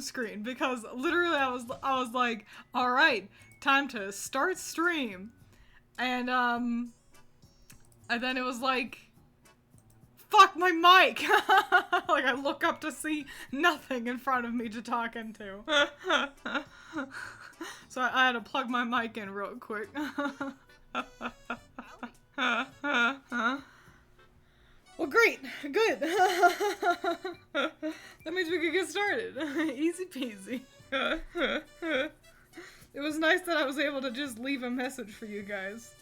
screen because literally I was like, all right, time to start stream, and then it was like, fuck my mic. Like I look up to see nothing in front of me to talk into. So I had to plug my mic in real quick. Well, great. Good. That means we could get started. Easy peasy. It was nice that I was able to just leave a message for you guys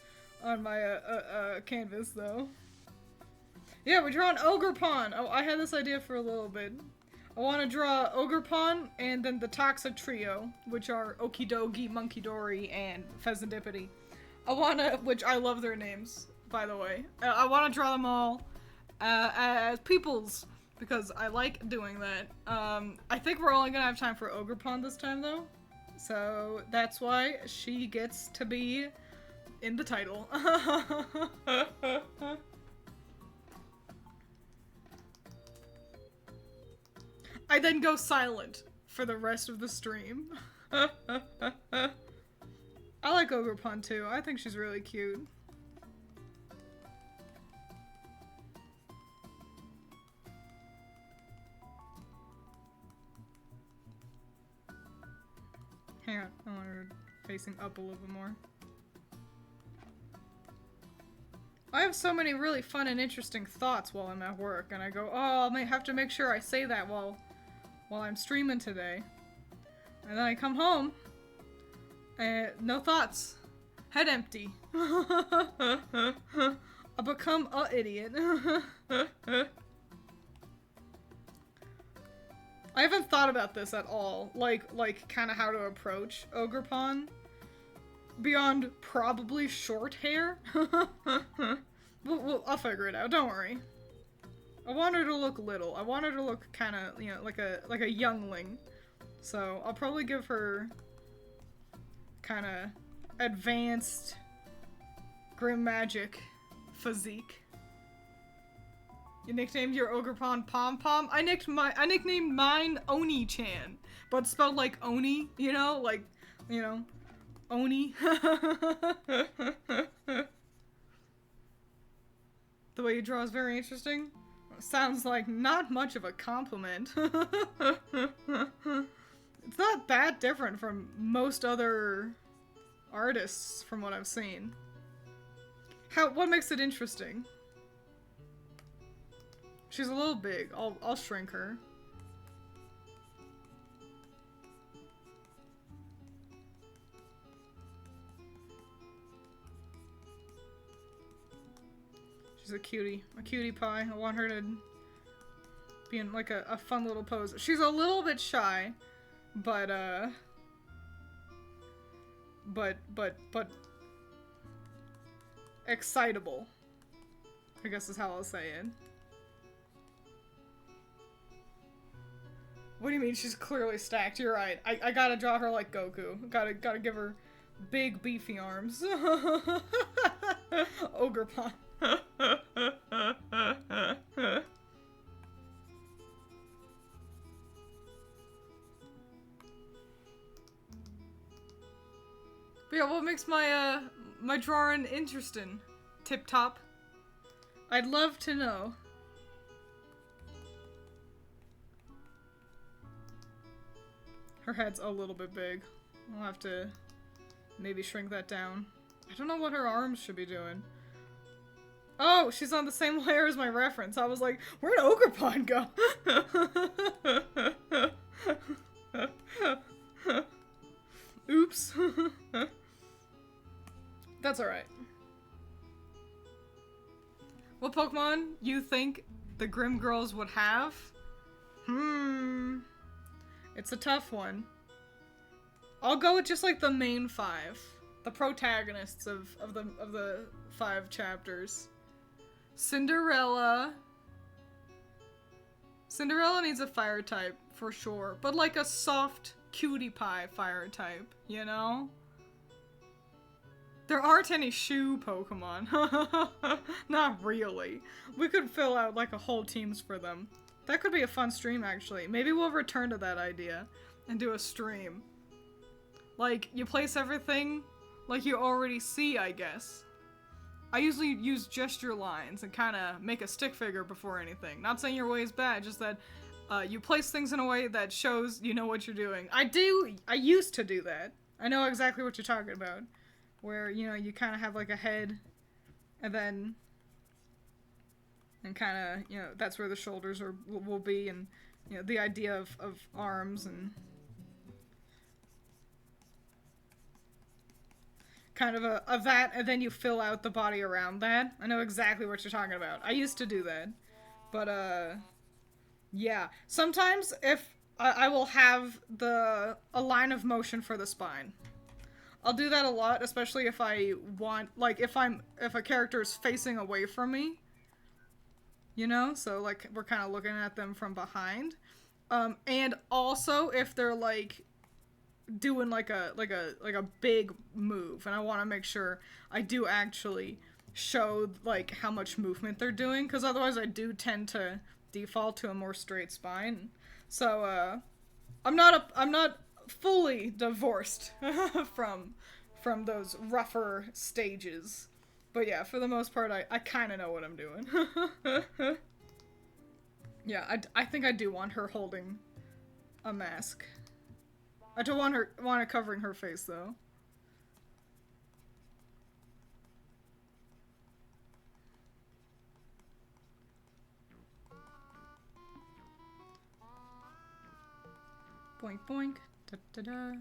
on my canvas, though. Yeah, we're drawing Ogerpon. Oh, I had this idea for a little bit. I want to draw Ogerpon and then the Toxic Trio, which are Okidogi, Monkidori, and Pheasantipity. Which I love their names, by the way. I want to draw them all as peoples, because I like doing that. I think we're only gonna have time for Ogerpon this time, though. So that's why she gets to be in the title. I then go silent for the rest of the stream. I like Ogerpon too. I think she's really cute. Hang on, I want her facing up a little bit more. I have so many really fun and interesting thoughts while I'm at work, and I go, oh, I may have to make sure I say that while I'm streaming today. And then I come home, and no thoughts. Head empty. I become a idiot. I haven't thought about this at all, like kind of how to approach Ogerpon. Beyond probably short hair. I'll figure it out, don't worry. I want her to look little. I want her to look kind of, you know, like a youngling. So I'll probably give her kind of advanced grim magic physique. You nicknamed your Ogerpon Pom Pom? I nicknamed mine Oni-chan, but spelled like Oni, you know, like, you know, Oni. The way you draw is very interesting. Sounds like not much of a compliment. It's not that different from most other artists from what I've seen. What makes it interesting? She's a little big. I'll shrink her. She's a cutie pie. I want her to be in like a fun little pose. She's a little bit shy, but excitable, I guess is how I'll say it. What do you mean she's clearly stacked? You're right. I gotta draw her like Goku. Gotta give her big beefy arms. Ogerpon. But yeah, what makes my my drawing interesting? Tip top. I'd love to know. Her head's a little bit big. I'll have to maybe shrink that down. I don't know what her arms should be doing. Oh, she's on the same layer as my reference. I was like, where'd Ogerpon go? Oops. That's alright. What Pokemon you think the Grimm Girls would have? It's a tough one. I'll go with just like the main 5. The protagonists of the 5 chapters. Cinderella. Cinderella needs a fire type, for sure. But like a soft cutie pie fire type, you know? There aren't any shoe Pokemon. Not really. We could fill out like a whole teams for them. That could be a fun stream, actually. Maybe we'll return to that idea. and do a stream. Like, you place everything like you already see, I guess. I usually use gesture lines and kind of make a stick figure before anything. Not saying your way is bad, just that you place things in a way that shows you know what you're doing. I used to do that. I know exactly what you're talking about. Where, you know, you kind of have like a head, and then, and kind of, you know, that's where the shoulders will be, and, you know, the idea of arms, and kind of a that, and then you fill out the body around that. I know exactly what you're talking about. I used to do that. But, yeah. Sometimes if I will have a line of motion for the spine. I'll do that a lot, especially if I want, like, if a character is facing away from me. You know? So, like, we're kind of looking at them from behind. And also if they're, like, doing like a big move, and I want to make sure I do actually show like how much movement they're doing, because otherwise I do tend to default to a more straight spine. So I'm not fully divorced from those rougher stages, but yeah, for the most part I kind of know what I'm doing. Yeah, I think I do want her holding a mask. I don't want it covering her face, though. Boink boink. Da da da.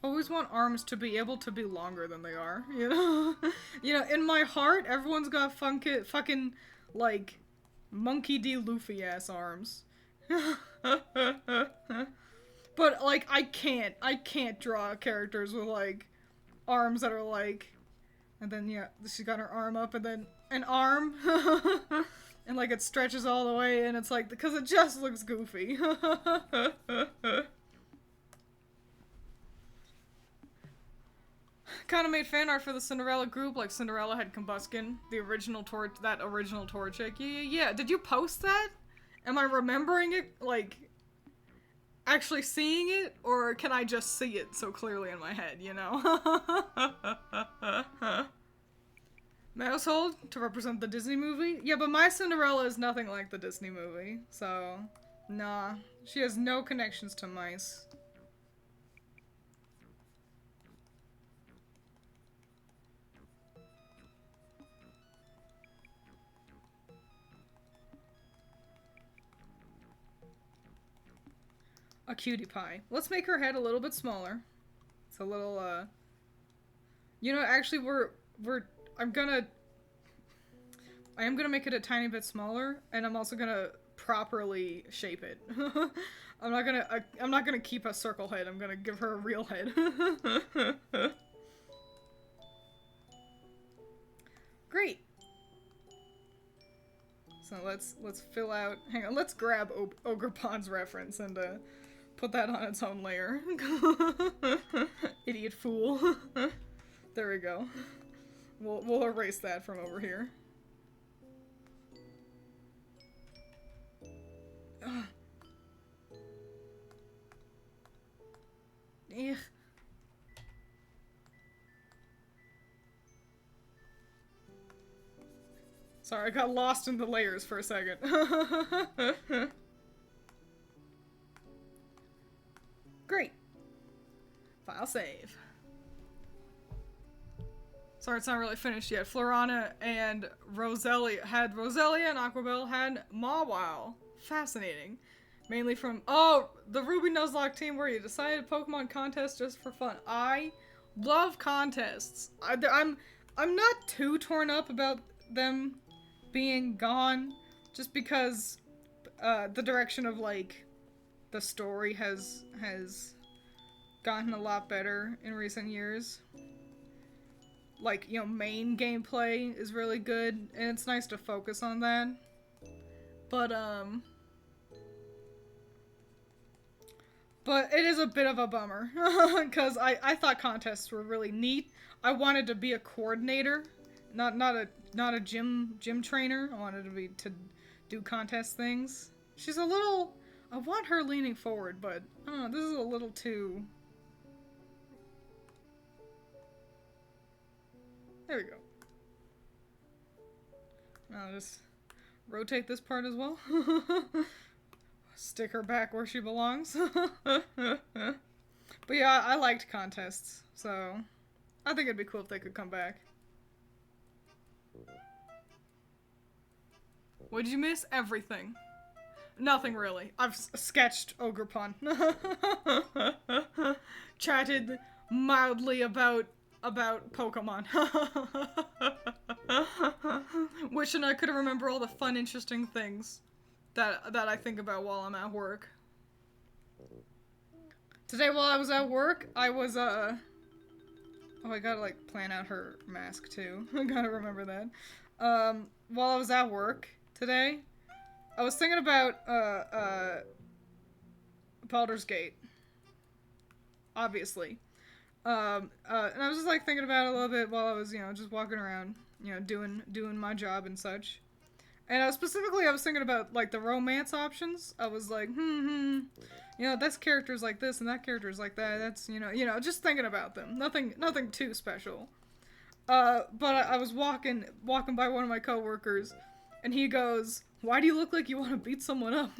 Always want arms to be able to be longer than they are, you know? You know, in my heart, everyone's got fucking, like, Monkey D. Luffy-ass arms. But, like, I can't draw characters with, like, arms that are, like, and then, yeah, she's got her arm up, and then an arm, and, like, it stretches all the way, and it's, like, because it just looks goofy. Kind of made fan art for the Cinderella group, like, Cinderella had Combuskin, the original that original tour chick. Yeah. Did you post that? Am I remembering it, like, actually seeing it, or can I just see it so clearly in my head, you know? Mousehold to represent the Disney movie? Yeah, but my Cinderella is nothing like the Disney movie, so nah. She has no connections to mice. A cutie pie. Let's make her head a little bit smaller. It's a little, you know, actually, I am gonna make it a tiny bit smaller, and I'm also gonna properly shape it. I'm not gonna keep a circle head, I'm gonna give her a real head. Great! So let's fill out, hang on, let's grab Ogerpon's reference and, put that on its own layer. Idiot fool. There we go. We'll erase that from over here. Ugh. Sorry, I got lost in the layers for a second. Great. File save. Sorry, it's not really finished yet. Florana and Roselia and Aquabelle had Mawile. Fascinating. Mainly from, oh, the Ruby Nuzlocke team where you decided Pokemon contest just for fun. I love contests. I'm not too torn up about them being gone, just because the direction of, like, the story has gotten a lot better in recent years. Like, you know, main gameplay is really good, and it's nice to focus on that. But it is a bit of a bummer, because I thought contests were really neat. I wanted to be a coordinator, not a gym trainer. I wanted to do contest things. She's a little... I want her leaning forward, but I don't know, this is a little too... There we go. I'll just rotate this part as well. Stick her back where she belongs. But yeah, I liked contests, so I think it'd be cool if they could come back. What did you miss? Everything. Nothing really. I've sketched Ogerpon. Chatted mildly about Pokemon. Wishing I could remember all the fun, interesting things that I think about while I'm at work. Today while I was at work, I was, oh, I gotta, like, plan out her mask, too. I gotta remember that. While I was at work today, I was thinking about, Baldur's Gate. Obviously. And I was just, like, thinking about it a little bit while I was, you know, just walking around, you know, doing my job and such. And I was thinking about, like, the romance options. I was like, you know, this character's like this and that character's like that. That's, you know, just thinking about them. Nothing too special. But I was walking by one of my coworkers, and he goes, "Why do you look like you want to beat someone up?"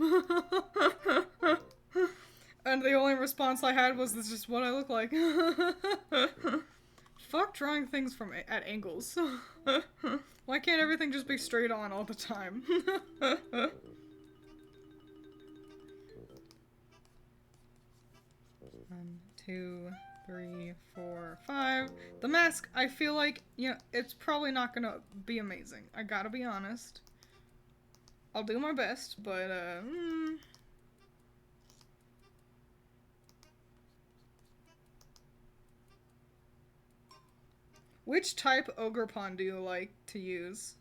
And the only response I had was, "This is just what I look like." Fuck drawing things at angles. Why can't everything just be straight on all the time? 1, 2, 3, 4, 5. The mask, I feel like, you know, it's probably not gonna be amazing. I gotta be honest. I'll do my best, but, Which type Ogerpon do you like to use?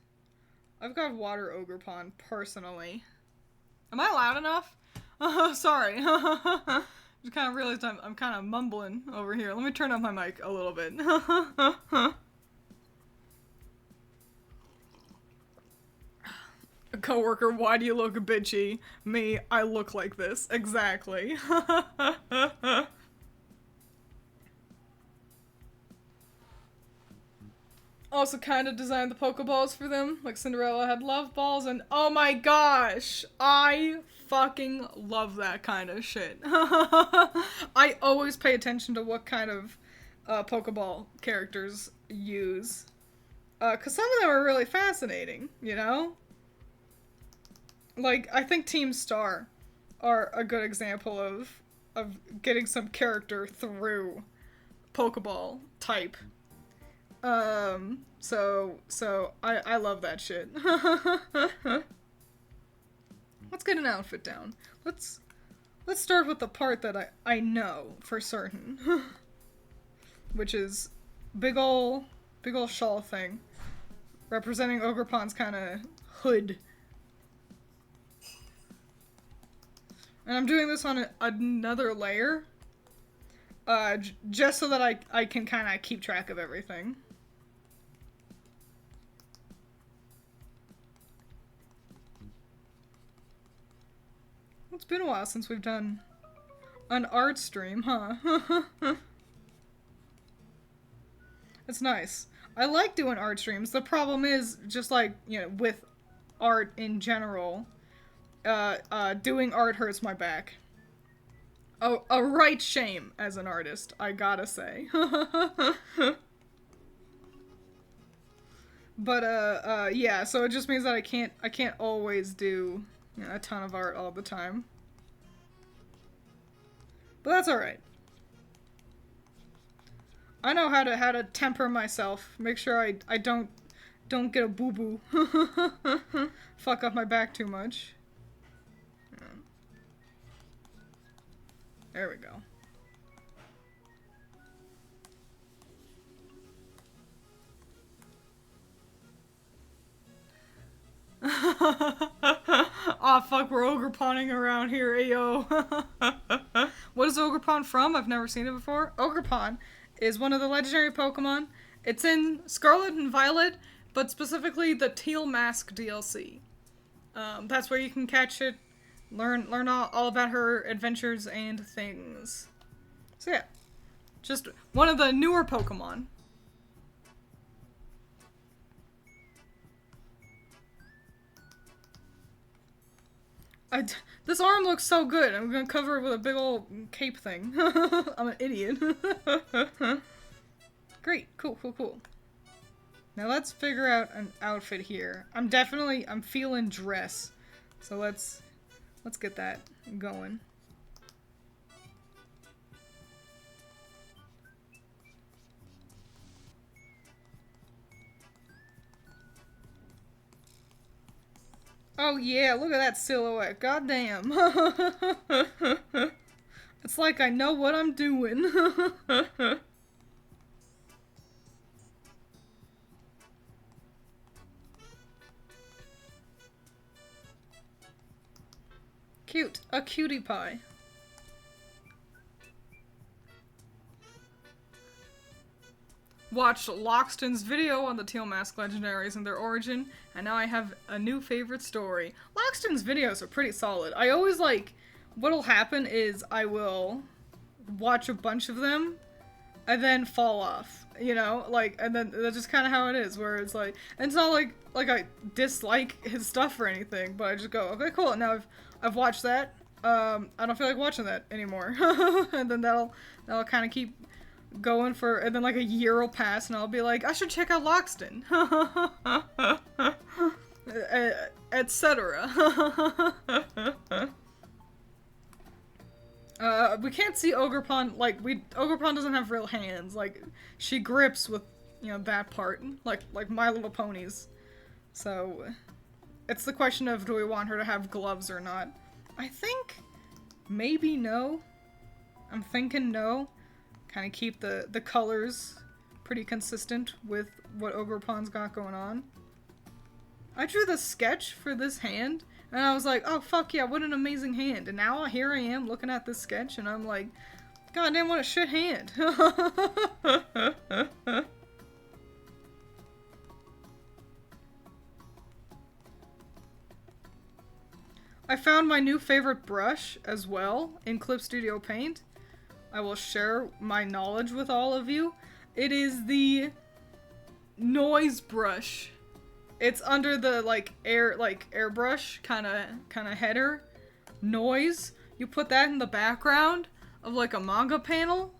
I've got water Ogerpon, personally. Am I loud enough? Sorry. Just kind of realized I'm kind of mumbling over here. Let me turn up my mic a little bit. A coworker, why do you look bitchy? Me, I look like this. Exactly. Also kind of designed the Pokeballs for them. Like Cinderella had love balls, and oh my gosh! I fucking love that kind of shit. I always pay attention to what kind of Pokeball characters use. Cause some of them are really fascinating, you know? Like, I think Team Star are a good example of getting some character through Pokeball type. So I love that shit. Let's get an outfit down. Let's start with the part that I know for certain. Which is big ol' shawl thing. Representing Ogerpon's kinda hood. And I'm doing this on another layer. Just so that I can kinda keep track of everything. It's been a while since we've done an art stream, huh? It's nice. I like doing art streams. The problem is, just like, you know, with art in general, doing art hurts my back. Oh, a right shame as an artist, I gotta say. But, yeah, so it just means that I can't always do, you know, a ton of art all the time. But that's alright. I know how to temper myself. Make sure I don't get a boo-boo. Fuck up my back too much. There we go. Aw, fuck, we're Ogerponing around here, ayo. What is Ogerpon from? I've never seen it before. Ogerpon is one of the legendary Pokemon. It's in Scarlet and Violet, but specifically the Teal Mask DLC. That's where you can catch it learn all about her adventures and things. So yeah, just one of the newer Pokemon. This arm looks so good. I'm gonna cover it with a big old cape thing. I'm an idiot. Great, cool. Now let's figure out an outfit here. I'm feeling dress. So let's get that going. Oh yeah, look at that silhouette. Goddamn. It's like I know what I'm doing. Cute. A cutie pie. Watched Loxton's video on the Teal Mask Legendaries and their origin, and now I have a new favorite story. Loxton's videos are pretty solid. I always what'll happen is I will watch a bunch of them, and then fall off, you know? And then that's just kind of how it is, where it's and it's not like I dislike his stuff or anything, but I just go, okay, cool, now I've watched that, I don't feel like watching that anymore. And then that'll kind of keep going for, and then a year will pass and I'll be like, I should check out Loxton. Etc. We can't see Ogerpon, Ogerpon doesn't have real hands, she grips with, that part, like My Little Ponies. So, it's the question of, do we want her to have gloves or not? I think, maybe no. I'm thinking no. Kind of keep the colors pretty consistent with what Ogerpon's got going on. I drew the sketch for this hand, and I was like, oh fuck yeah, what an amazing hand. And now here I am looking at this sketch, and I'm like, god damn, what a shit hand. I found my new favorite brush as well in Clip Studio Paint. I will share my knowledge with all of you. It is the noise brush. It's under the airbrush kind of header noise. You put that in the background of a manga panel.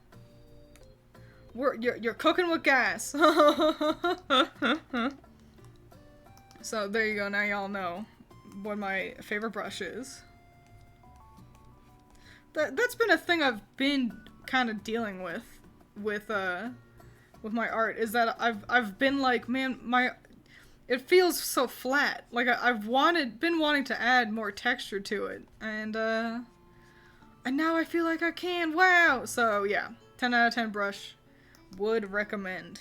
You're cooking with gas. So there you go. Now y'all know what my favorite brush is. That's been a thing I've been kind of dealing with my art, is that I've been like, man, it feels so flat. I've been wanting to add more texture to it, and now I feel like I can. Wow. So yeah, 10 out of 10 brush, would recommend.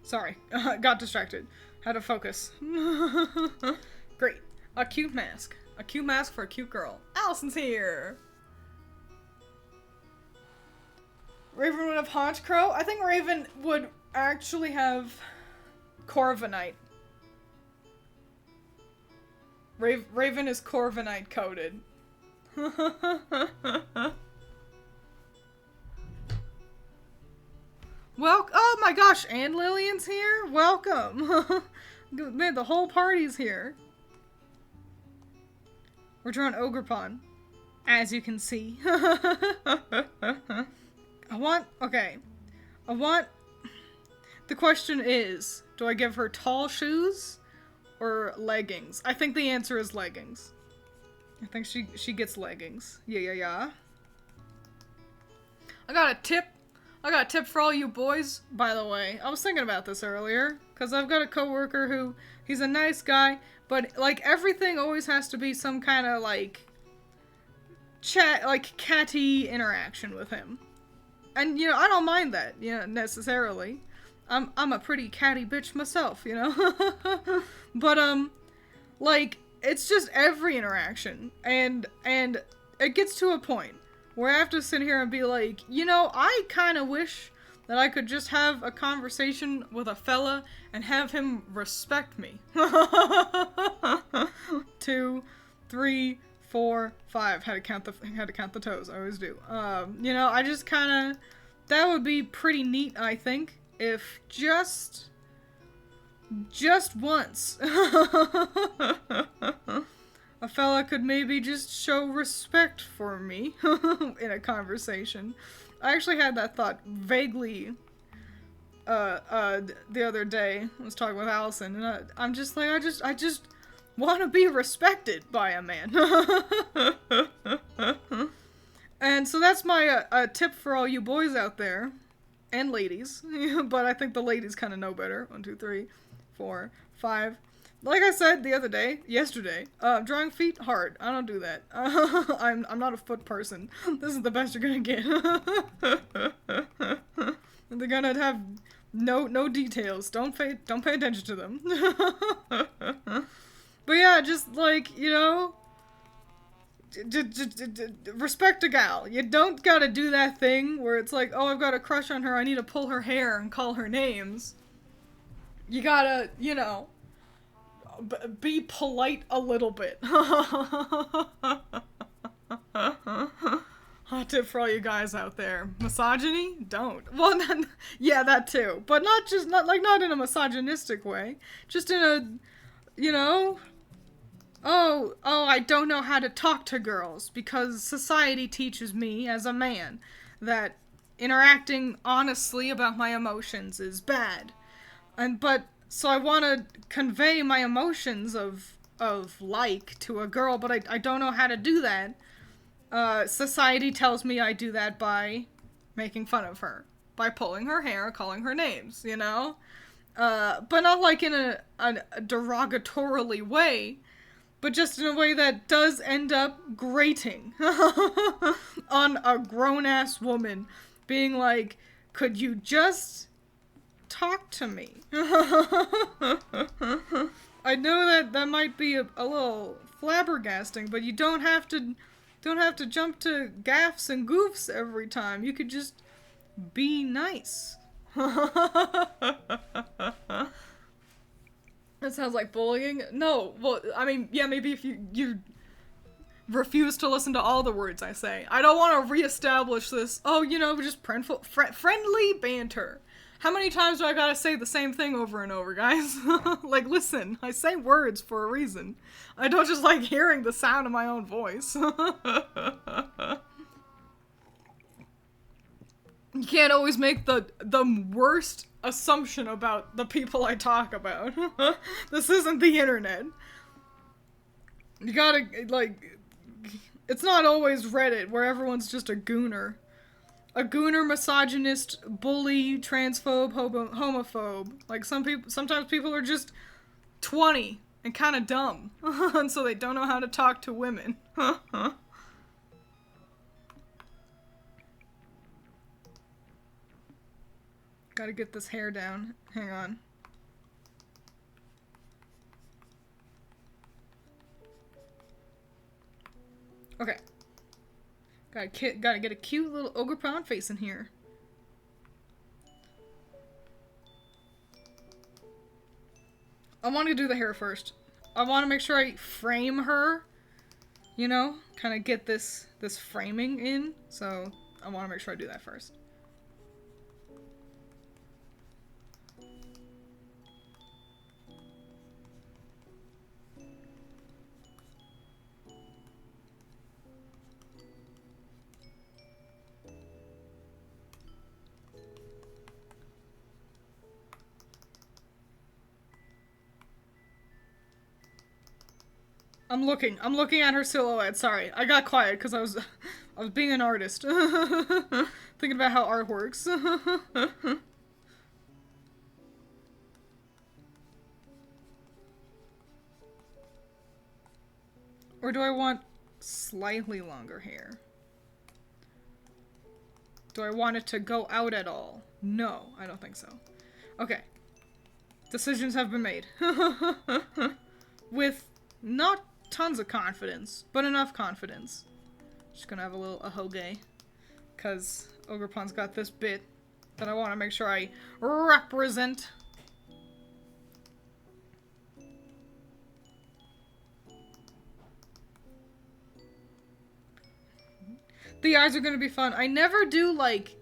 Sorry, got distracted. Had to focus. Great. A cute mask. A cute mask for a cute girl. Allison's here! Raven would have Haunch Crow? I think Raven would actually have Corviknight. Raven is Corviknight coded. Well, oh my gosh, and Lillian's here? Welcome! Man, the whole party's here. We're drawing Ogerpon, as you can see. The question is, do I give her tall shoes or leggings? I think the answer is leggings. I think she gets leggings. Yeah. I got a tip for all you boys, by the way. I was thinking about this earlier, because I've got a coworker who, he's a nice guy, but, everything always has to be some kind of, catty interaction with him. And, I don't mind that, necessarily. I'm a pretty catty bitch myself, But, it's just every interaction. And it gets to a point where I have to sit here and be like, you know, I kind of wish that I could just have a conversation with a fella and have him respect me. 2, 3, 4, 5. Had to count the toes. I always do. You know, I just kind of, that would be pretty neat, I think, if just once a fella could maybe just show respect for me in a conversation. I actually had that thought vaguely the other day. I was talking with Allison, and I'm just like, I just want to be respected by a man. And so that's my tip for all you boys out there, and ladies, but I think the ladies kind of know better. 1, 2, 3, 4, 5. Like I said yesterday, drawing feet, hard. I don't do that. I'm not a foot person. This is the best you're gonna get. And they're gonna have no details. Don't pay attention to them. But yeah, just like, you know, respect a gal. You don't gotta do that thing where it's like, oh, I've got a crush on her, I need to pull her hair and call her names. You gotta, you know, be polite a little bit. Hot tip for all you guys out there. Misogyny? Don't. Well, yeah, that too. But not in a misogynistic way. Just in a, you know, oh, I don't know how to talk to girls because society teaches me as a man that interacting honestly about my emotions is bad. So I want to convey my emotions of like to a girl, but I don't know how to do that. Society tells me I do that by making fun of her, by pulling her hair, calling her names, you know? But not like in a derogatorily way, but just in a way that does end up grating on a grown-ass woman, being like, could you just talk to me? I know that might be a little flabbergasting, but you don't have to jump to gaffes and goofs every time. You could just be nice. That sounds like bullying. No, well, I mean, yeah, maybe if you refuse to listen to all the words I say. I don't want to reestablish this, oh, you know, just friendly banter. How many times do I gotta say the same thing over and over, guys? Like, listen, I say words for a reason. I don't just like hearing the sound of my own voice. You can't always make the worst assumption about the people I talk about. This isn't the internet. You gotta, like, it's not always Reddit where everyone's just a gooner. A gooner, misogynist, bully, transphobe, homophobe. Like, sometimes people are just 20 and kind of dumb. And so they don't know how to talk to women. Gotta get this hair down. Hang on. Okay. Gotta get a cute little Ogerpon face in here. I want to do the hair first. I want to make sure I frame her. You know? Kind of get this framing in. So, I want to make sure I do that first. I'm looking at her silhouette. Sorry, I got quiet because I was being an artist. Thinking about how art works. Or do I want slightly longer hair? Do I want it to go out at all? No, I don't think so. Okay. Decisions have been made. With not tons of confidence, but enough confidence. Just gonna have a little ahoge, cause Ogerpon's got this bit that I want to make sure I represent. The eyes are gonna be fun. I never do, like,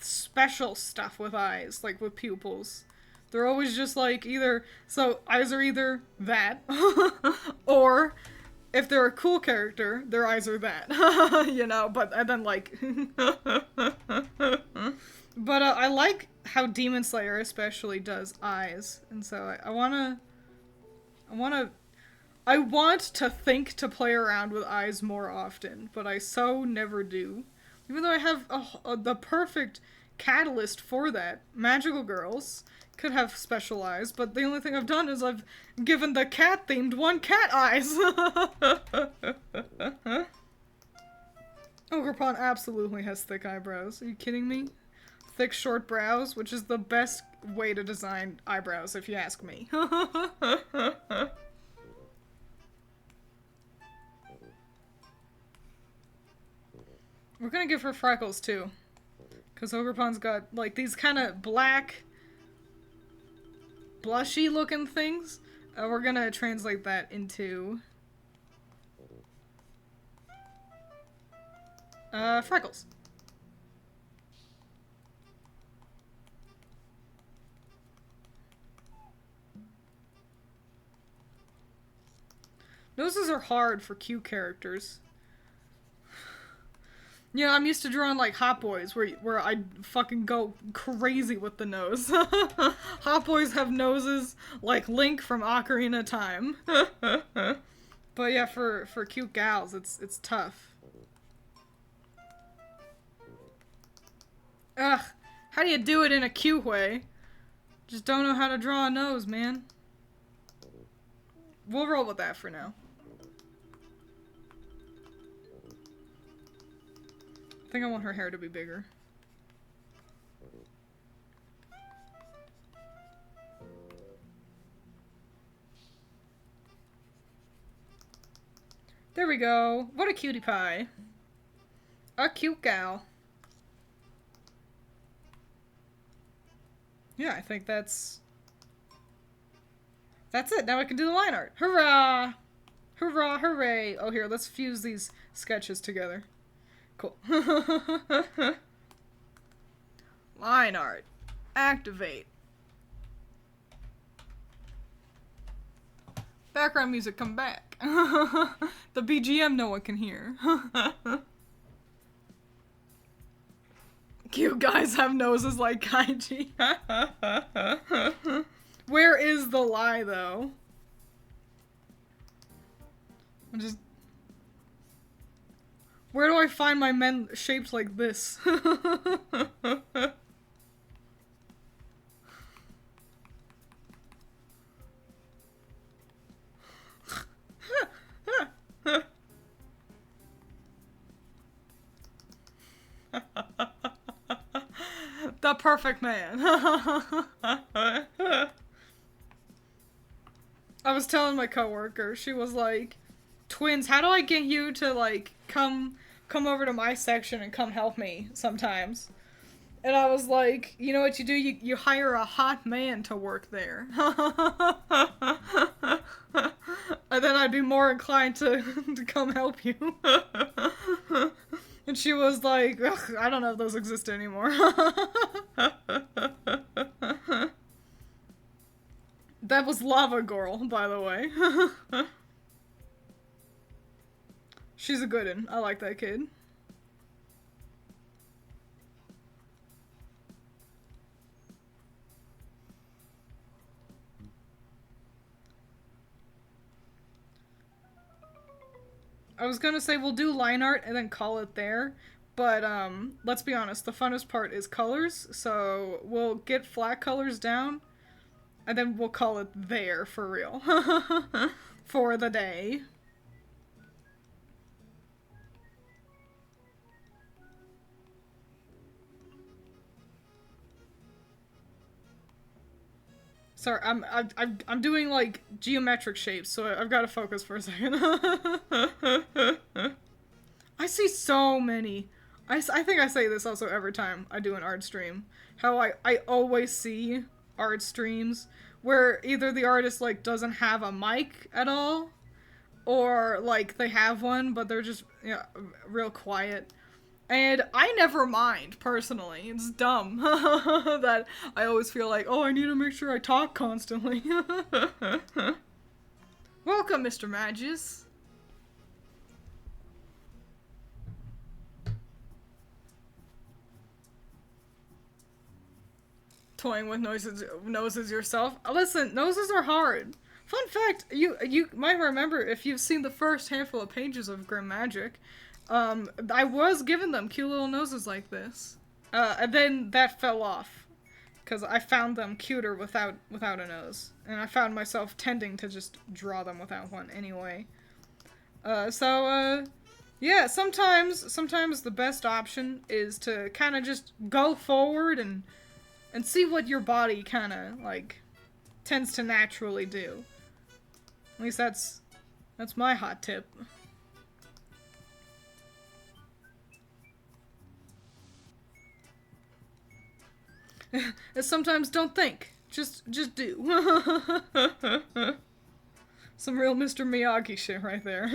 special stuff with eyes, like with pupils. They're always just, like, either... So, eyes are either that, or if they're a cool character, their eyes are that. You know, but and then, like... But, I like how Demon Slayer especially does eyes. And so, I want to think to play around with eyes more often, but I so never do. Even though I have the perfect catalyst for that. Magical Girls could have special eyes, but the only thing I've done is I've given the cat-themed one cat eyes! Ogerpon absolutely has thick eyebrows. Are you kidding me? Thick, short brows, which is the best way to design eyebrows, if you ask me. We're gonna give her freckles, too. Because Ogerpon's got, like, these kind of black, blushy-looking things. We're gonna translate that into... freckles. Noses are hard for cute characters. Yeah, I'm used to drawing, like, Hot Boys, where I fucking go crazy with the nose. Hot Boys have noses like Link from Ocarina of Time. But yeah, for cute gals, it's tough. Ugh, how do you do it in a cute way? Just don't know how to draw a nose, man. We'll roll with that for now. I think I want her hair to be bigger. There we go. What a cutie pie. A cute gal. Yeah, I think that's it. Now I can do the line art. Hurrah! Hurrah, hooray! Oh, here, let's fuse these sketches together. Cool. Line art. Activate. Background music, come back. The BGM no one can hear. Cute guys have noses like Kaiji. Where is the lie, though? I'm just... Where do I find my men shaped like this? The perfect man. I was telling my coworker, she was like, Twiins, how do I get you to, like, come over to my section and come help me sometimes? And I was like, you know what you do? You hire a hot man to work there. And then I'd be more inclined to come help you. And she was like, ugh, I don't know if those exist anymore. That was Lava Girl, by the way. She's a good one. I like that kid. I was gonna say we'll do line art and then call it there, but let's be honest, the funnest part is colors, so we'll get flat colors down, and then we'll call it there for real. For the day. Sorry, I'm doing like geometric shapes, so I've got to focus for a second. I see so many. I think I say this also every time I do an art stream. How I always see art streams where either the artist like doesn't have a mic at all, or like they have one but they're just, you know, real quiet. And I never mind, personally. It's dumb that I always feel like, oh, I need to make sure I talk constantly. Welcome, Mr. Magus. Toying with noses yourself. Listen, noses are hard. Fun fact, you might remember if you've seen the first handful of pages of Grim Magic. I was giving them cute little noses like this. And then that fell off. Because I found them cuter without a nose. And I found myself tending to just draw them without one anyway. Yeah, sometimes the best option is to kind of just go forward and see what your body kind of, like, tends to naturally do. At least that's my hot tip. Sometimes don't think. Just do. Some real Mr. Miyagi shit right there.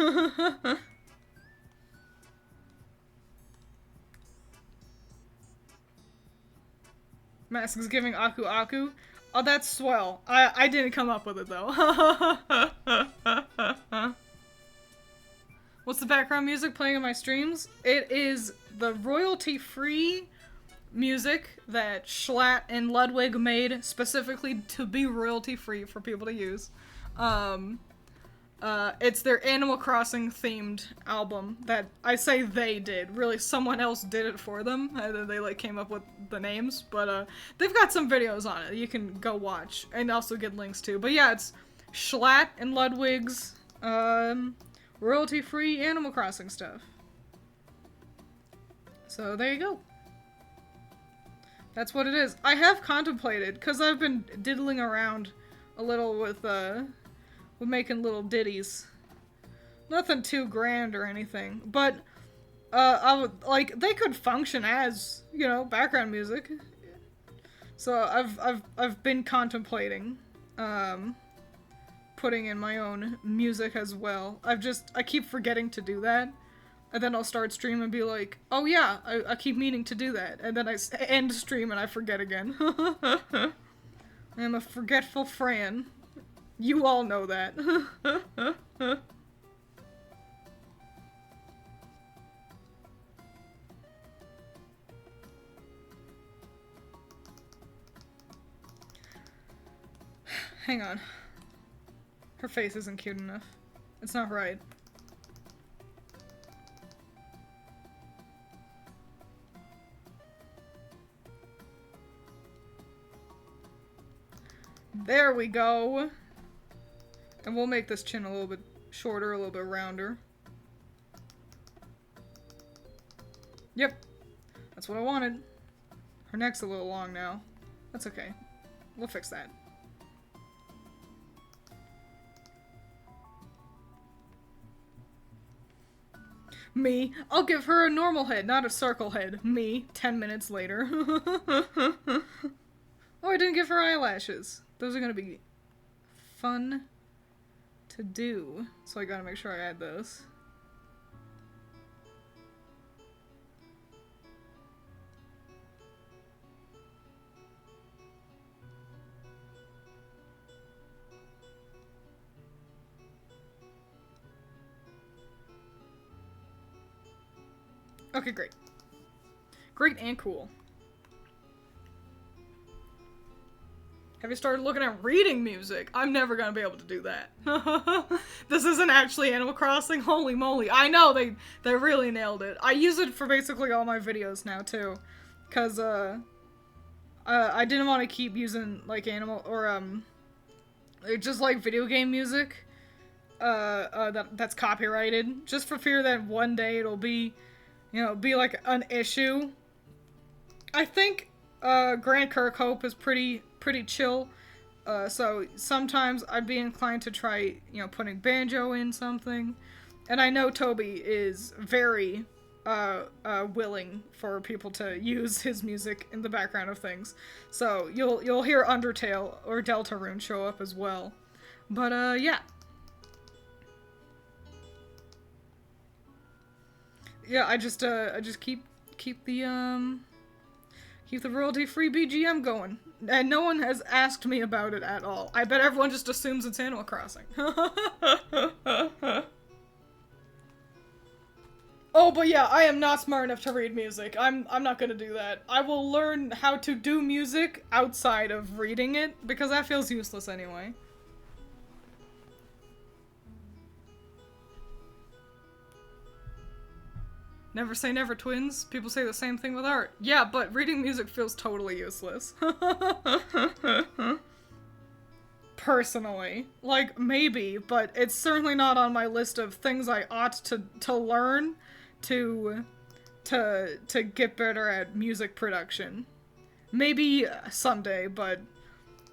Mask is giving Aku Aku. Oh, that's swell. I didn't come up with it, though. What's the background music playing in my streams? It is the royalty-free music that Schlatt and Ludwig made specifically to be royalty-free for people to use. It's their Animal Crossing themed album that I say they did. Really, someone else did it for them. And then they like came up with the names, but they've got some videos on it you can go watch and also get links to. But yeah, it's Schlatt and Ludwig's royalty-free Animal Crossing stuff. So there you go. That's what it is. I have contemplated, because I've been diddling around a little with making little ditties. Nothing too grand or anything, but I would, like, they could function as, you know, background music. So I've been contemplating putting in my own music as well. I keep forgetting to do that. And then I'll start stream and be like, oh yeah, I keep meaning to do that. And then I end stream and I forget again. I'm a forgetful Fran. You all know that. Hang on. Her face isn't cute enough. It's not right. There we go. And we'll make this chin a little bit shorter, a little bit rounder. Yep. That's what I wanted. Her neck's a little long now. That's okay. We'll fix that. Me. I'll give her a normal head, not a circle head. Me. 10 minutes later. Oh, I didn't give her eyelashes. Those are gonna be fun to do. So I gotta make sure I add those. Okay, great. Great and cool. Have you started looking at reading music? I'm never gonna be able to do that. This isn't actually Animal Crossing? Holy moly. I know, they really nailed it. I use it for basically all my videos now, too. Cause, I didn't want to keep using, like, just, like, video game music, that's copyrighted. Just for fear that one day it'll be, you know, like, an issue. I think, Grand Kirkhope is pretty chill. So sometimes I'd be inclined to try, you know, putting banjo in something. And I know Toby is very willing for people to use his music in the background of things. So you'll hear Undertale or Deltarune show up as well. But yeah. Yeah, I just keep the royalty-free BGM going. And no one has asked me about it at all. I bet everyone just assumes it's Animal Crossing. Oh, but yeah, I am not smart enough to read music. I'm not gonna do that. I will learn how to do music outside of reading it, because that feels useless anyway. Never say never, Twiins. People say the same thing with art. Yeah, but reading music feels totally useless. Personally. Like, maybe, but it's certainly not on my list of things I ought to learn to get better at music production. Maybe someday, but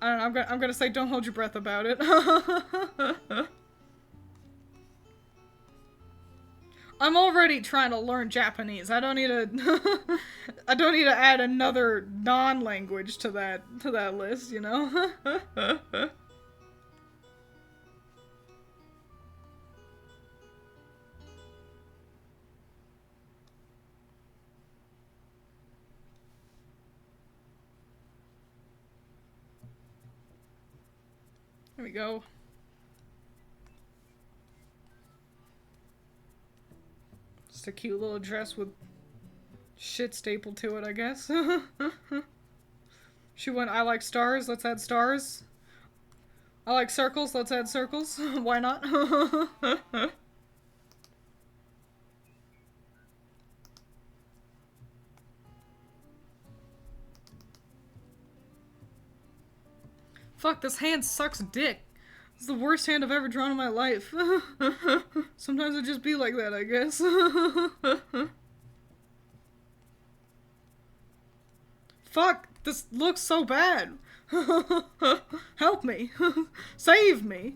I don't know, I'm gonna say don't hold your breath about it. I'm already trying to learn Japanese. I don't need to I don't need to add another non-language to that list, you know? There we go. Just a cute little dress with shit stapled to it, I guess. She went, I like stars, let's add stars. I like circles, let's add circles. Why not? Fuck, this hand sucks dick. It's the worst hand I've ever drawn in my life. Sometimes it just be like that, I guess. Fuck, this looks so bad. Help me. Save me.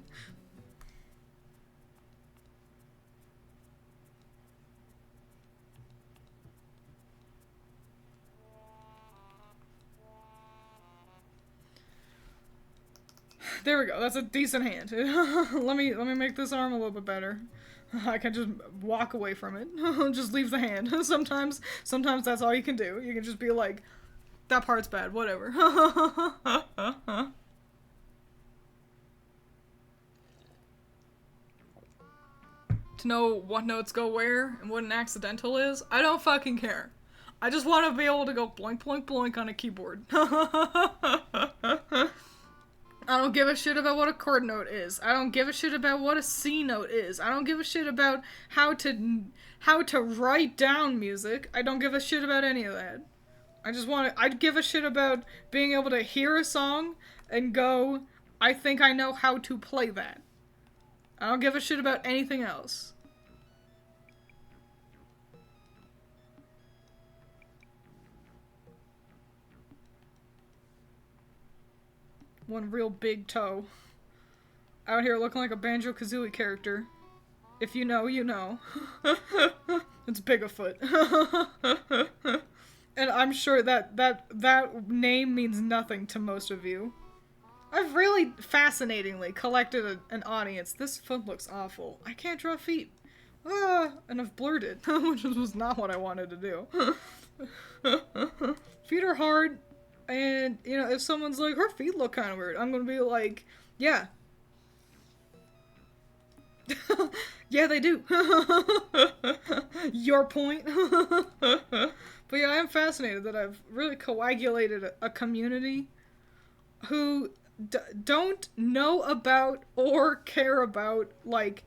There we go. That's a decent hand. let me make this arm a little bit better. I can just walk away from it. Just leave the hand. Sometimes that's all you can do. You can just be like, that part's bad, whatever. To know what notes go where and what an accidental is, I don't fucking care. I just want to be able to go bloink, bloink, bloink on a keyboard. I don't give a shit about what a chord note is. I don't give a shit about what a C note is. I don't give a shit about how to write down music. I don't give a shit about any of that. I'd give a shit about being able to hear a song and go, I think I know how to play that. I don't give a shit about anything else. One real big toe. Out here looking like a Banjo-Kazooie character. If you know, you know. It's Bigafoot. And I'm sure that name means nothing to most of you. I've really fascinatingly collected an audience. This foot looks awful. I can't draw feet. And I've blurred it, which was not what I wanted to do. Feet are hard. And, you know, if someone's like, her feet look kind of weird, I'm gonna be like, yeah. Yeah, they do. Your point. But yeah, I am fascinated that I've really coagulated a community who don't know about or care about, like,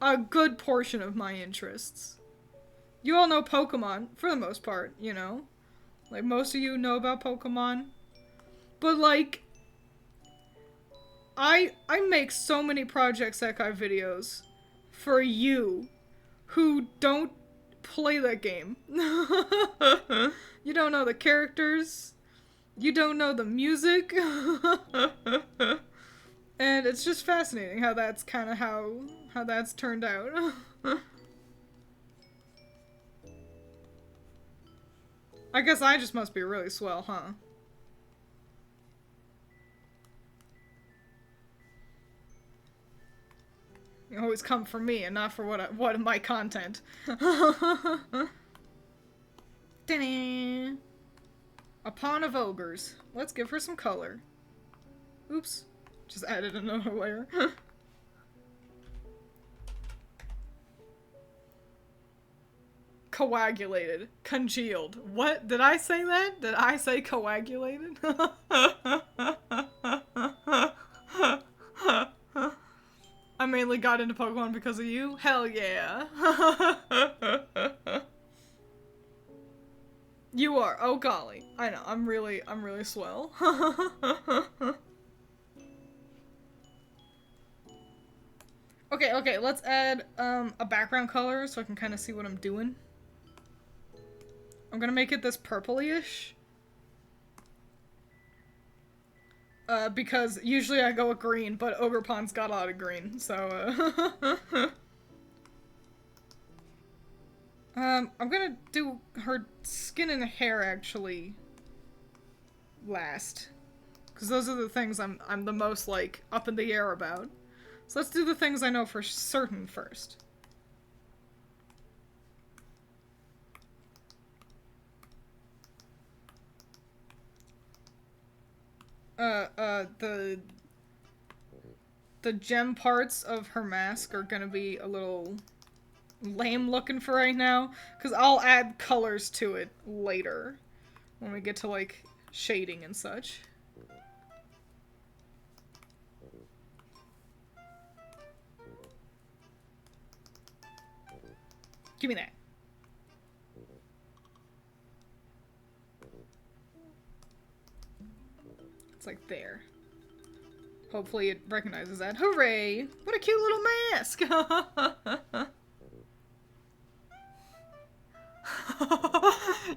a good portion of my interests. You all know Pokemon, for the most part, you know? Like, most of you know about Pokemon. But, like, I make so many Project Sekai videos for you who don't play that game. You don't know the characters. You don't know the music. And it's just fascinating how that's kind of how that's turned out. I guess I just must be really swell, huh? You always come for me and not for what my content. A pawn of ogres. Let's give her some color. Oops. Just added another layer. Coagulated. Congealed. What? Did I say that? Did I say coagulated? I mainly got into Pokemon because of you? Hell yeah. You are. Oh golly. I know. I'm really swell. Okay, let's add a background color so I can kind of see what I'm doing. I'm gonna make it this purpley-ish. Because usually I go with green, but Ogerpon's got a lot of green, so I'm gonna do her skin and hair actually last. Because those are the things I'm the most, like, up in the air about. So let's do the things I know for certain first. The gem parts of her mask are gonna be a little lame looking for right now, because I'll add colors to it later when we get to, like, shading and such. Give me that. It's like there. Hopefully it recognizes that. Hooray! What a cute little mask!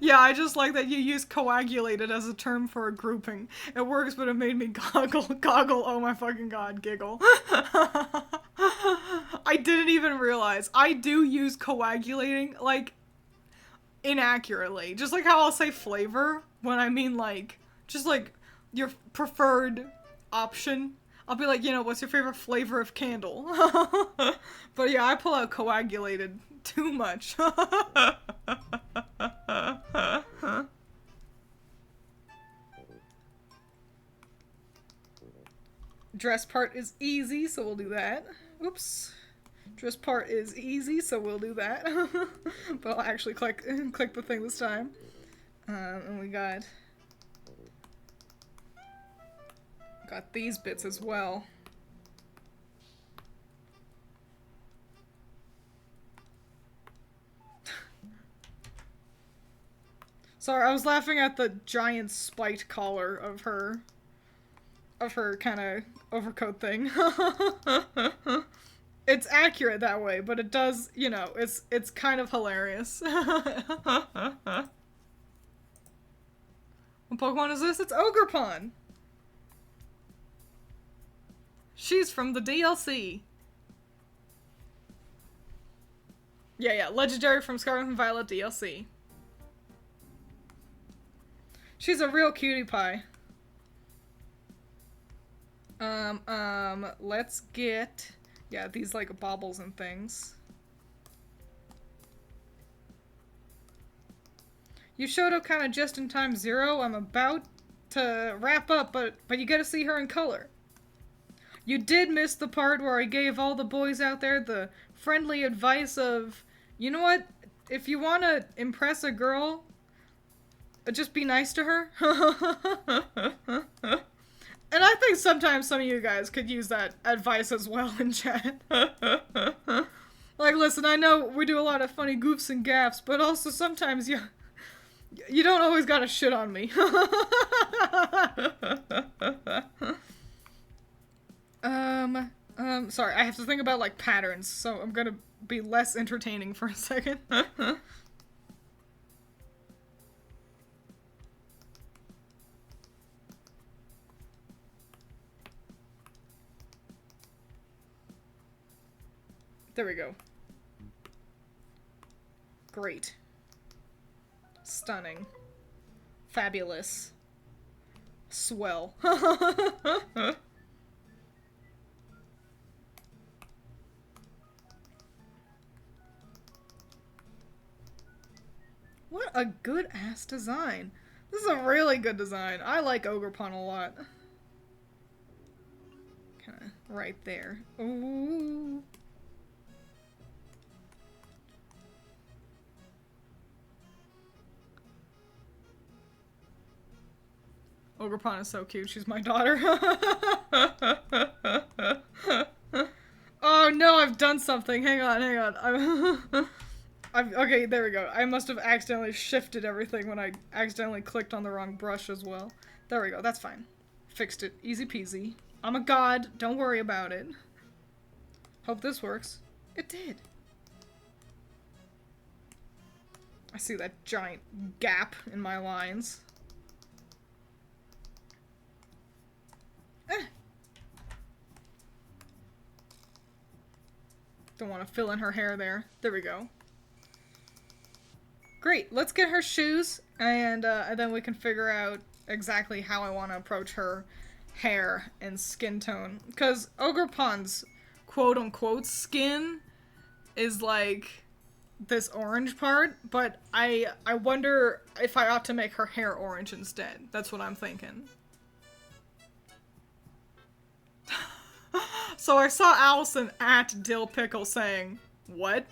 Yeah, I just like that you use coagulated as a term for a grouping. It works, but it made me goggle, oh my fucking god, giggle. I didn't even realize. I do use coagulating, like, inaccurately. Just like how I'll say flavor when I mean, like, just like your preferred option. I'll be like, you know, what's your favorite flavor of candle? But yeah, I pull out coagulated too much. Dress part is easy, so we'll do that. Oops. Dress part is easy, so we'll do that. But I'll actually click the thing this time. And we got these bits as well. Sorry, I was laughing at the giant spiked collar of her kind of overcoat thing. It's accurate that way, but it does, you know, it's kind of hilarious. What Pokemon is this? It's Ogerpon! She's from the DLC. Yeah, legendary from Scarlet and Violet DLC. She's a real cutie pie. Let's get, yeah, these, like, baubles and things. You showed up kind of just in time, Zero. I'm about to wrap up, but you gotta see her in color. You did miss the part where I gave all the boys out there the friendly advice of, you know what, if you want to impress a girl, just be nice to her. And I think sometimes some of you guys could use that advice as well in chat. Like, listen, I know we do a lot of funny goofs and gaffs, but also sometimes you don't always gotta shit on me. Sorry, I have to think about, like, patterns, so I'm gonna be less entertaining for a second. There we go. Great. Stunning. Fabulous. Swell. What a good ass design. This is a really good design. I like Ogerpon a lot. Kinda right there. Ooh. Ogerpon is so cute. She's my daughter. Oh no, I've done something. Hang on, hang on. Okay, there we go. I must have accidentally shifted everything when I accidentally clicked on the wrong brush as well. There we go. That's fine. Fixed it. Easy peasy. I'm a god. Don't worry about it. Hope this works. It did. I see that giant gap in my lines. Don't want to fill in her hair there. There we go. Great. Let's get her shoes, and then we can figure out exactly how I want to approach her hair and skin tone. Because Ogerpon's quote-unquote skin is like this orange part, but I wonder if I ought to make her hair orange instead. That's what I'm thinking. So I saw Allison at Dill Pickle saying, "What?"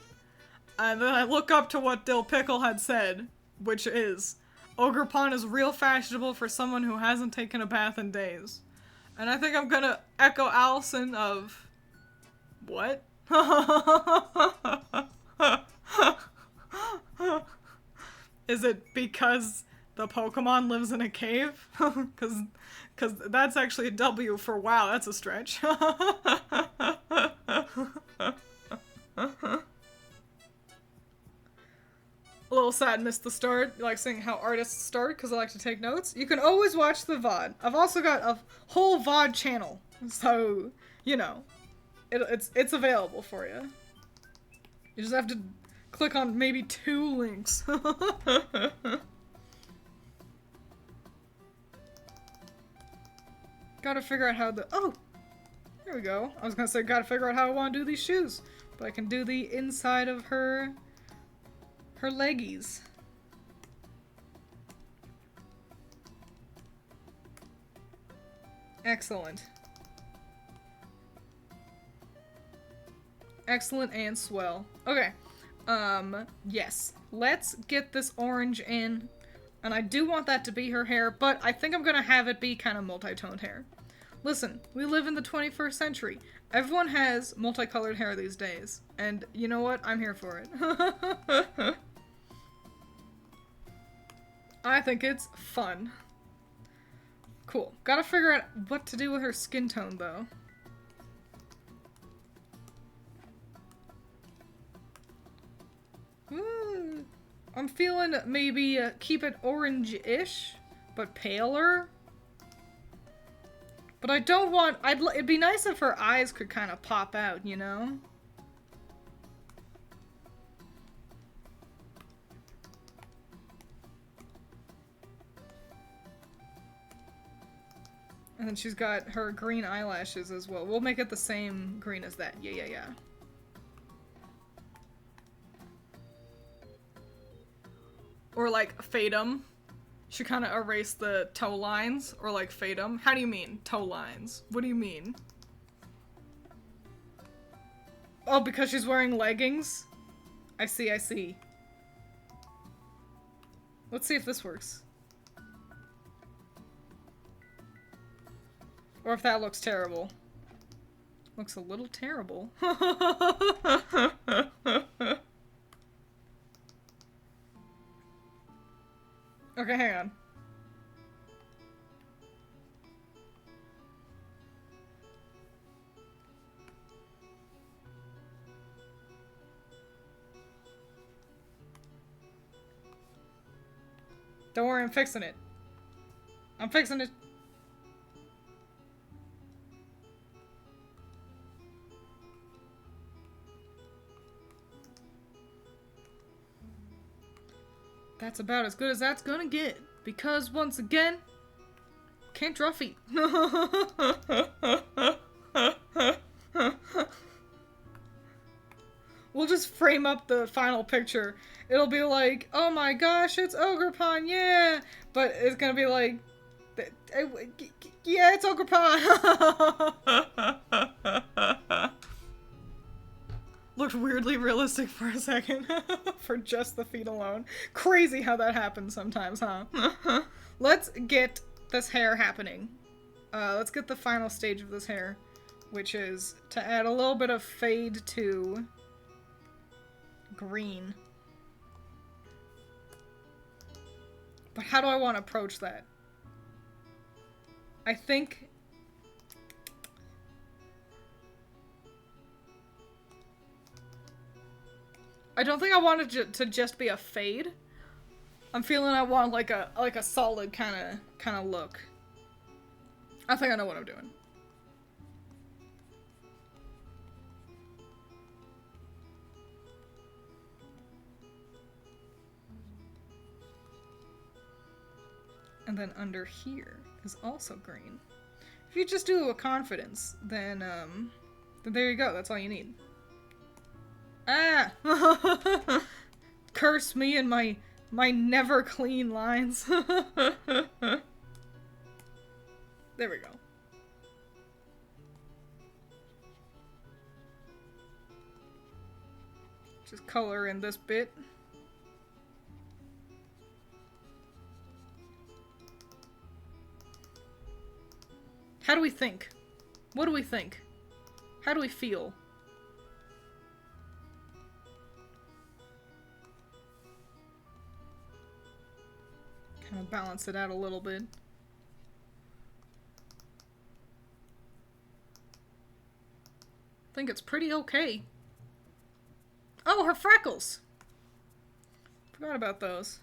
And then I look up to what Dill Pickle had said, which is, Ogerpon is real fashionable for someone who hasn't taken a bath in days. And I think I'm gonna echo Allison of, what? Is it because the Pokemon lives in a cave? Cause that's actually a W for wow, that's a stretch. A little sad missed the start, like seeing how artists start, because I like to take notes. You can always watch the VOD. I've also got a whole VOD channel, so, you know, it's available for you. You just have to click on maybe 2 links. Gotta figure out how the- oh! There we go. I was gonna say gotta figure out how I want to do these shoes, but I can do the inside of her leggies. Excellent. Excellent and swell. Okay. Yes. Let's get this orange in. And I do want that to be her hair, but I think I'm gonna have it be kind of multi-toned hair. Listen, we live in the 21st century. Everyone has multicolored hair these days. And you know what? I'm here for it. I think it's fun. Cool. Gotta figure out what to do with her skin tone, though. Ooh. I'm feeling maybe keep it orange-ish, but paler. But I don't want- it'd be nice if her eyes could kind of pop out, you know? And then she's got her green eyelashes as well. We'll make it the same green as that. Yeah. Or like fade 'em. She kind of erased the toe lines. Or like fade 'em. How do you mean toe lines? What do you mean? Oh, because she's wearing leggings? I see. Let's see if this works. Or if that looks terrible. Looks a little terrible. Okay, hang on. Don't worry, I'm fixing it. I'm fixing it. That's about as good as that's gonna get. Because, once again, can't draw feet. We'll just frame up the final picture. It'll be like, oh my gosh, it's Ogerpon, yeah! But it's gonna be like, yeah, it's Ogerpon! Looked weirdly realistic for a second. For just the feet alone. Crazy how that happens sometimes, huh? Let's get this hair happening. Let's get the final stage of this hair, which is to add a little bit of fade to green. But how do I want to approach that? I think... I don't think I want it to just be a fade. I'm feeling I want like a solid kind of look. I think I know what I'm doing. And then under here is also green. If you just do it with confidence, then there you go. That's all you need. Ah! Curse me and my never clean lines. There we go. Just color in this bit. How do we think? What do we think? How do we feel? Kind of balance it out a little bit. I think it's pretty okay. Oh, her freckles! Forgot about those.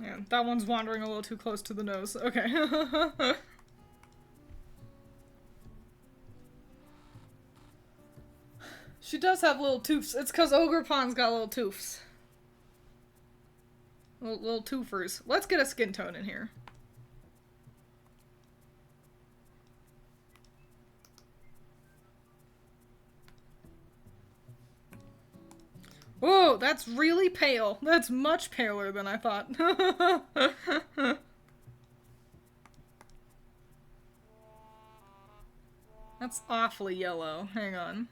Yeah, that one's wandering a little too close to the nose. Okay. She does have little toofs. It's because Ogerpon's got little toofs. Little toofers. Let's get a skin tone in here. Whoa, that's really pale. That's much paler than I thought. That's awfully yellow. Hang on.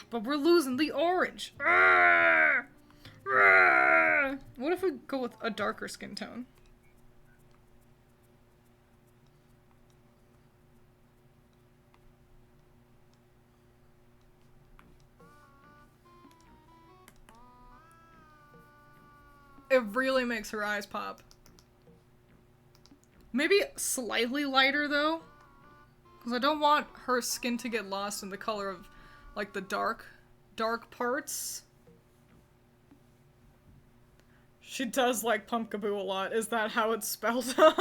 But we're losing the orange. What if we go with a darker skin tone? It really makes her eyes pop. Maybe slightly lighter though, because I don't want her skin to get lost in the color of like the dark parts. She does like Pumpkaboo a lot. Is that how it's spelled? Hang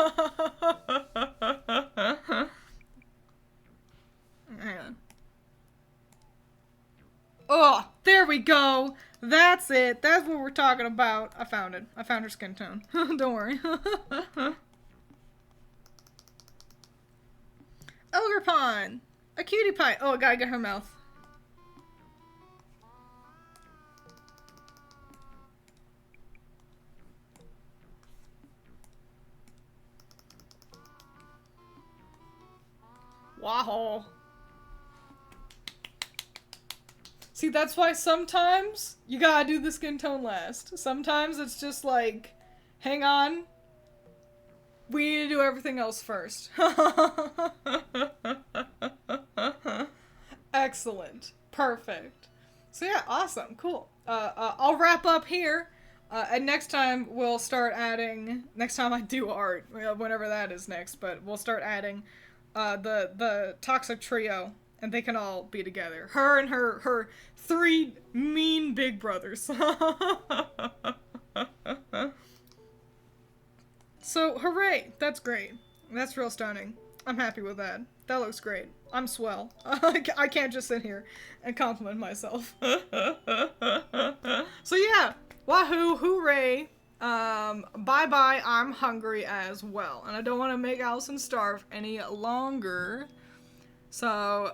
on. Oh, there we go. That's it. That's what we're talking about. I found it. I found her skin tone. Don't worry. Ogerpon! A cutie pie. Oh, I gotta get her mouth. Wow. See, that's why sometimes you gotta do the skin tone last. Sometimes it's just like, hang on. We need to do everything else first. Excellent. Perfect. So yeah, awesome. Cool. I'll wrap up here. And next time we'll start adding, next time I do art, whenever that is next, but we'll start adding the Toxic Trio and they can all be together. Her and her 3 mean big brothers. So, hooray! That's great. That's real stunning. I'm happy with that. That looks great. I'm swell. I can't just sit here and compliment myself. So yeah, wahoo, hooray. Bye-bye, I'm hungry as well. And I don't want to make Allison starve any longer. So,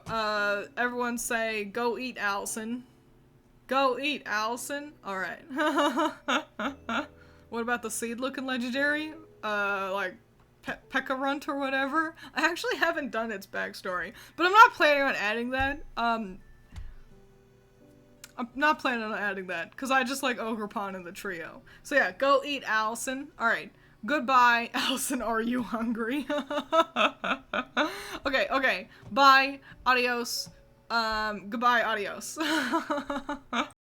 everyone say, go eat, Allison. Go eat, Allison. Alright. What about the seed-looking legendary? Like, Pekkarunt or whatever? I actually haven't done its backstory. But I'm not planning on adding that. I'm not planning on adding that, because I just like Ogerpon in the trio. So yeah, go eat, Allison. Alright. Goodbye, Allison, are you hungry? Okay. Bye. Adios. Goodbye, adios.